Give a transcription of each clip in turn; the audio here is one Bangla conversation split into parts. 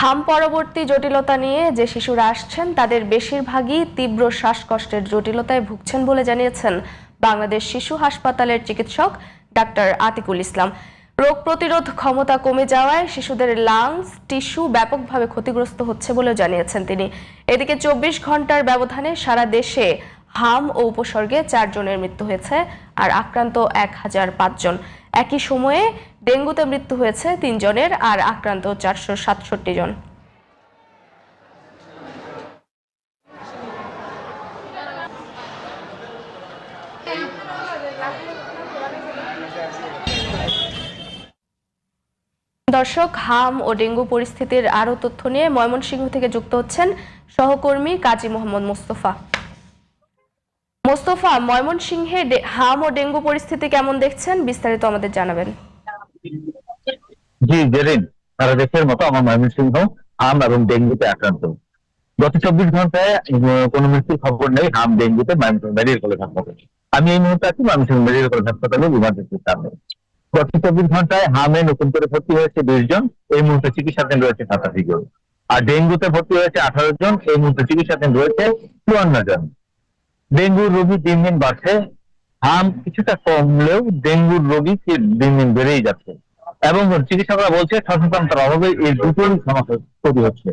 হাম পরবর্তী জটিলতা নিয়ে যে শিশুরা আসছেন তাদের বেশিরভাগই তীব্র শ্বাসকষ্টের জটিলতায় ভুগছেন বলে জানিয়েছেন বাংলাদেশ শিশু হাসপাতালের চিকিৎসক ডাক্তার আতিকুল ইসলাম। রোগ প্রতিরোধ ক্ষমতা কমে যাওয়ায় শিশুদের লাংস টিস্যু ব্যাপকভাবে ক্ষতিগ্রস্ত হচ্ছে বলে জানিয়েছেন তিনি। এদিকে 24 ঘন্টার ব্যবধানে সারা দেশে হাম ও উপসর্গে 4 জনের মৃত্যু হয়েছে আর আক্রান্ত 1005 জন। একই সময়ে ডেঙ্গুতে মৃত্যু হয়েছে 3 জনের আর আক্রান্ত 467 জন। দর্শক, হাম ও ডেঙ্গু পরিস্থিতির আরো তথ্য নিয়ে ময়মনসিংহ থেকে যুক্ত হচ্ছেন সহকর্মী কাজী মোহাম্মদ মোস্তফা। মোস্তফা, ময়মনসিংহে হাম ও ডেঙ্গু পরিস্থিতি কেমন দেখছেন, বিস্তারিত আমাদের জানাবেন। জি জেরিন, সারা দেশের মতো আমার ময়মনসিংহ হাম এবং ডেঙ্গুতে আক্রান্ত। গত 24 ঘন্টায় কোনো মৃত্যুর খবর নেই হাম ডেঙ্গুতে ময়মনসিংহ মেডিকেল কলেজ হাসপাতালে। আমি এই মুহূর্তে আছি ময়মনসিংহ মেডিকেল কলেজ হাসপাতালে ইমার্জেন্সির সামনে। গত 24 ঘন্টায় হামে নতুন করে ভর্তি হয়েছে 20 জন, এই মুহূর্তে চিকিৎসাধীন রয়েছে 87 জন। আর ডেঙ্গুতে ভর্তি হয়েছে 18 জন, এই মুহূর্তে চিকিৎসাধীন রয়েছে 54 জন। ডেঙ্গুর রোগী দিন দিন বাড়ছে, হাম কিছুটা কমলেও ডেঙ্গুর রোগী দিন দিন বেড়েই যাচ্ছে এবং চিকিৎসকরা বলছে সচেতনতার অভাবে এই দুটোরই সমস্যা তৈরি হচ্ছে।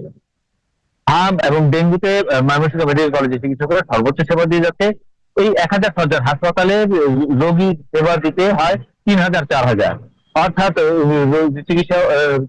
হাম এবং ডেঙ্গুতে ময়মনসিংহ মেডিকেল কলেজের চিকিৎসকরা সর্বোচ্চ সেবা দিয়ে যাচ্ছে। এই 1000 শয্যার হাসপাতালে রোগী সেবা দিতে হয় 3000-4000, অর্থাৎ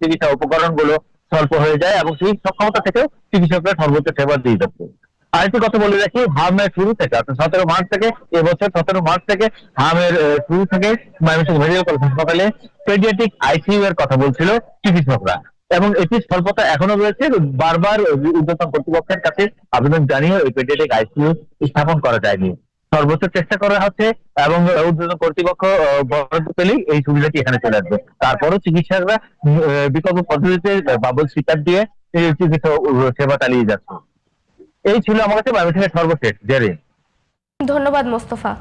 চিকিৎসা উপকরণ গুলো স্বল্প হয়ে যায় এবং সেই সক্ষমতা থেকেও চিকিৎসকরা সর্বোচ্চ সেবা দিয়ে যাচ্ছে। আরেকটু কথা বলে রাখি, হামের শুরু থেকে অর্থাৎ 17 মার্চ থেকে, এবছর 17 মার্চ থেকে হামের শুরু থেকে ময়মনসিংহ মেডিকেল কলেজ হাসপাতালে পেডিয়াট্রিক আইসিইউ এর কথা বলছিল চিকিৎসকরা এবং এটি স্বল্পতা এখনো রয়েছে। বারবার ঊর্ধ্বতন কর্তৃপক্ষের কাছে আবেদন জানিয়ে এই পেডিয়াট্রিক আইসিইউ স্থাপন করা যায়নি। সর্বোচ্চ চেষ্টা করা হচ্ছে এবং ঊর্ধ্বতন কর্তৃপক্ষ বরাদ্দ পেলেই এই সুবিধাটি এখানে চলে আসবে। তারপরও চিকিৎসকরা বিকল্প পদ্ধতিতে বাবল সিটার দিয়ে চিকিৎসা সেবা চালিয়ে যাচ্ছে। এই ছিল আমার কাছে ময়মনসিংহের সর্বশেষ জেরে। ধন্যবাদ মোস্তফা।